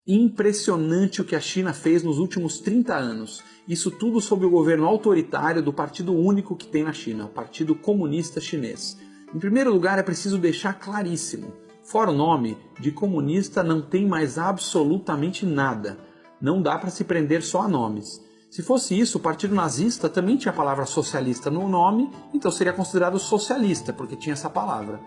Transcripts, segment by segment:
Impressionante o que a China fez nos últimos 30 anos. Isso tudo sob o governo autoritário do partido único que tem na China, o Partido Comunista Chinês. Em primeiro lugar, é preciso deixar claríssimo. Fora o nome, de comunista não tem mais absolutamente nada. Não dá para se prender só a nomes. Se fosse isso, o Partido Nazista também tinha a palavra socialista no nome, então seria considerado socialista, porque tinha essa palavra.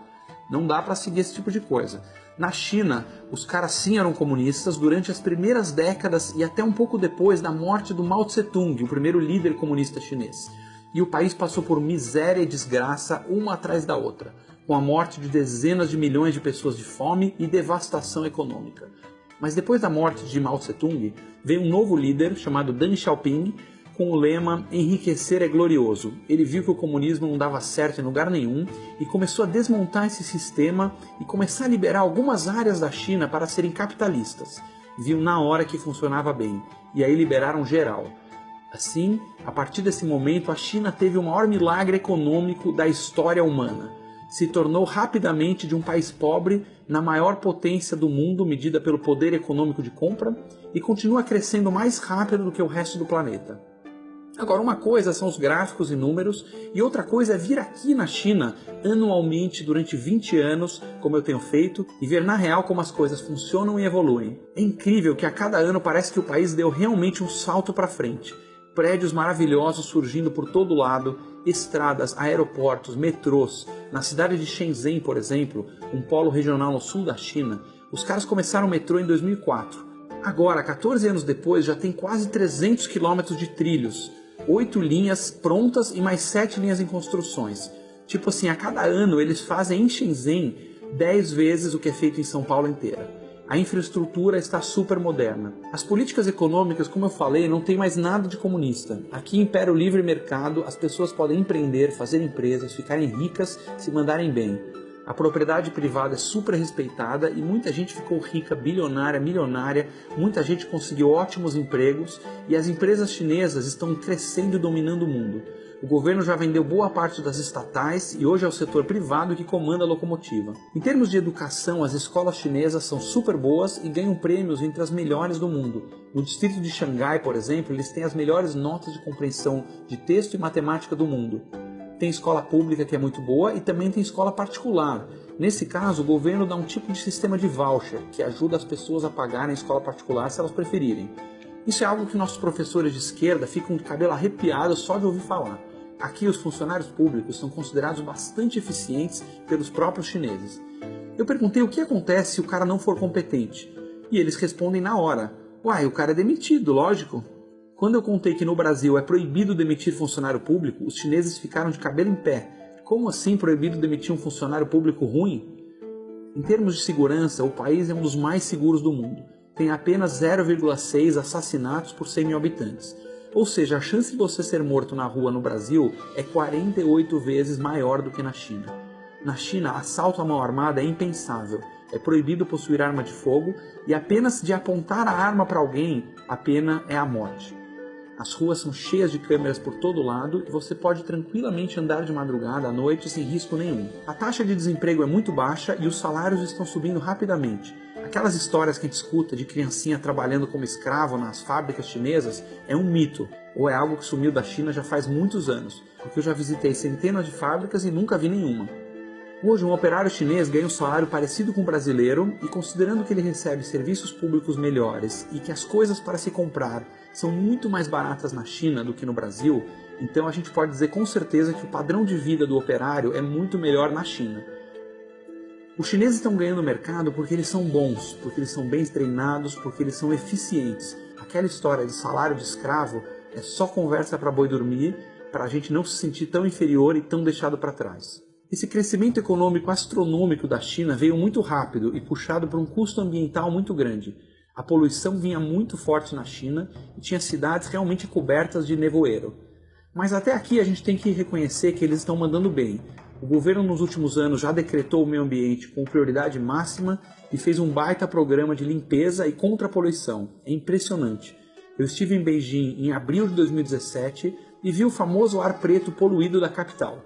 Não dá para seguir esse tipo de coisa. Na China, os caras sim eram comunistas durante as primeiras décadas e até um pouco depois da morte do Mao Tse-tung, o primeiro líder comunista chinês. E o país passou por miséria e desgraça uma atrás da outra, com a morte de dezenas de milhões de pessoas de fome e devastação econômica. Mas depois da morte de Mao Tse-tung, veio um novo líder chamado Deng Xiaoping, com o lema "enriquecer é glorioso". Ele viu que o comunismo não dava certo em lugar nenhum e começou a desmontar esse sistema e começar a liberar algumas áreas da China para serem capitalistas. Viu na hora que funcionava bem, e aí liberaram geral. Assim, a partir desse momento, a China teve o maior milagre econômico da história humana. Se tornou rapidamente de um país pobre na maior potência do mundo medida pelo poder econômico de compra e continua crescendo mais rápido do que o resto do planeta. Agora, uma coisa são os gráficos e números, e outra coisa é vir aqui na China anualmente durante 20 anos, como eu tenho feito, e ver na real como as coisas funcionam e evoluem. É incrível que a cada ano parece que o país deu realmente um salto para frente. Prédios maravilhosos surgindo por todo lado, estradas, aeroportos, metrôs. Na cidade de Shenzhen, por exemplo, um polo regional no sul da China, os caras começaram o metrô em 2004. Agora, 14 anos depois, já tem quase 300 quilômetros de trilhos. 8 linhas prontas e mais 7 linhas em construções. Tipo assim, a cada ano eles fazem em Shenzhen 10 vezes o que é feito em São Paulo inteira. A infraestrutura está super moderna. As políticas econômicas, como eu falei, não tem mais nada de comunista. Aqui impera o livre mercado, as pessoas podem empreender, fazer empresas, ficarem ricas, se mandarem bem. A propriedade privada é super respeitada e muita gente ficou rica, bilionária, milionária, muita gente conseguiu ótimos empregos e as empresas chinesas estão crescendo e dominando o mundo. O governo já vendeu boa parte das estatais e hoje é o setor privado que comanda a locomotiva. Em termos de educação, as escolas chinesas são super boas e ganham prêmios entre as melhores do mundo. No distrito de Xangai, por exemplo, eles têm as melhores notas de compreensão de texto e matemática do mundo. Tem escola pública que é muito boa e também tem escola particular. Nesse caso, o governo dá um tipo de sistema de voucher, que ajuda as pessoas a pagarem a escola particular se elas preferirem. Isso é algo que nossos professores de esquerda ficam de cabelo arrepiado só de ouvir falar. Aqui os funcionários públicos são considerados bastante eficientes pelos próprios chineses. Eu perguntei o que acontece se o cara não for competente. E eles respondem na hora. Uai, o cara é demitido, lógico. Quando eu contei que no Brasil é proibido demitir funcionário público, os chineses ficaram de cabelo em pé. Como assim proibido demitir um funcionário público ruim? Em termos de segurança, o país é um dos mais seguros do mundo. Tem apenas 0,6 assassinatos por 100 mil habitantes. Ou seja, a chance de você ser morto na rua no Brasil é 48 vezes maior do que na China. Na China, assalto à mão armada é impensável. É proibido possuir arma de fogo e apenas de apontar a arma para alguém, a pena é a morte. As ruas são cheias de câmeras por todo lado e você pode tranquilamente andar de madrugada à noite sem risco nenhum. A taxa de desemprego é muito baixa e os salários estão subindo rapidamente. Aquelas histórias que a gente escuta de criancinha trabalhando como escravo nas fábricas chinesas é um mito, ou é algo que sumiu da China já faz muitos anos, porque eu já visitei centenas de fábricas e nunca vi nenhuma. Hoje, um operário chinês ganha um salário parecido com o brasileiro e, considerando que ele recebe serviços públicos melhores e que as coisas para se comprar são muito mais baratas na China do que no Brasil, então a gente pode dizer com certeza que o padrão de vida do operário é muito melhor na China. Os chineses estão ganhando mercado porque eles são bons, porque eles são bem treinados, porque eles são eficientes. Aquela história de salário de escravo é só conversa para boi dormir, para a gente não se sentir tão inferior e tão deixado para trás. Esse crescimento econômico astronômico da China veio muito rápido e puxado por um custo ambiental muito grande. A poluição vinha muito forte na China e tinha cidades realmente cobertas de nevoeiro. Mas até aqui a gente tem que reconhecer que eles estão mandando bem. O governo nos últimos anos já decretou o meio ambiente com prioridade máxima e fez um baita programa de limpeza e contra a poluição. É impressionante. Eu estive em Beijing em abril de 2017 e vi o famoso ar preto poluído da capital.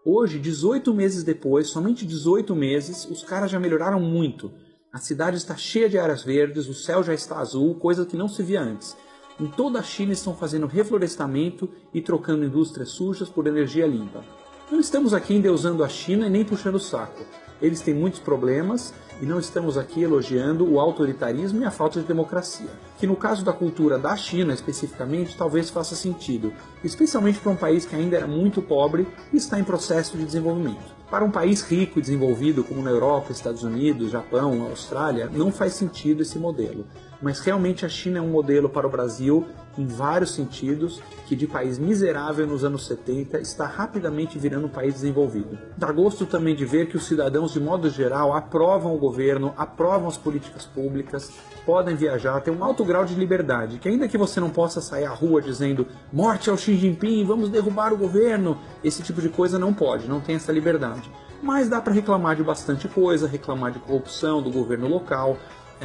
Hoje, 18 meses depois, somente 18 meses, os caras já melhoraram muito. A cidade está cheia de áreas verdes, o céu já está azul, coisa que não se via antes. Em toda a China estão fazendo reflorestamento e trocando indústrias sujas por energia limpa. Não estamos aqui endeusando a China e nem puxando o saco. Eles têm muitos problemas e não estamos aqui elogiando o autoritarismo e a falta de democracia, que no caso da cultura da China especificamente talvez faça sentido, especialmente para um país que ainda era muito pobre e está em processo de desenvolvimento. Para um país rico e desenvolvido como na Europa, Estados Unidos, Japão, Austrália, não faz sentido esse modelo. Mas realmente a China é um modelo para o Brasil em vários sentidos, que de país miserável nos anos 70 está rapidamente virando um país desenvolvido. Dá gosto também de ver que os cidadãos, de modo geral, aprovam o governo, aprovam as políticas públicas, podem viajar, têm um alto grau de liberdade, que ainda que você não possa sair à rua dizendo morte ao Xi Jinping, vamos derrubar o governo, esse tipo de coisa não pode, não tem essa liberdade. Mas dá para reclamar de bastante coisa, reclamar de corrupção do governo local.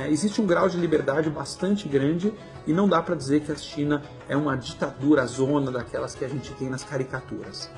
Existe um grau de liberdade bastante grande e não dá para dizer que a China é uma ditadura zona daquelas que a gente tem nas caricaturas.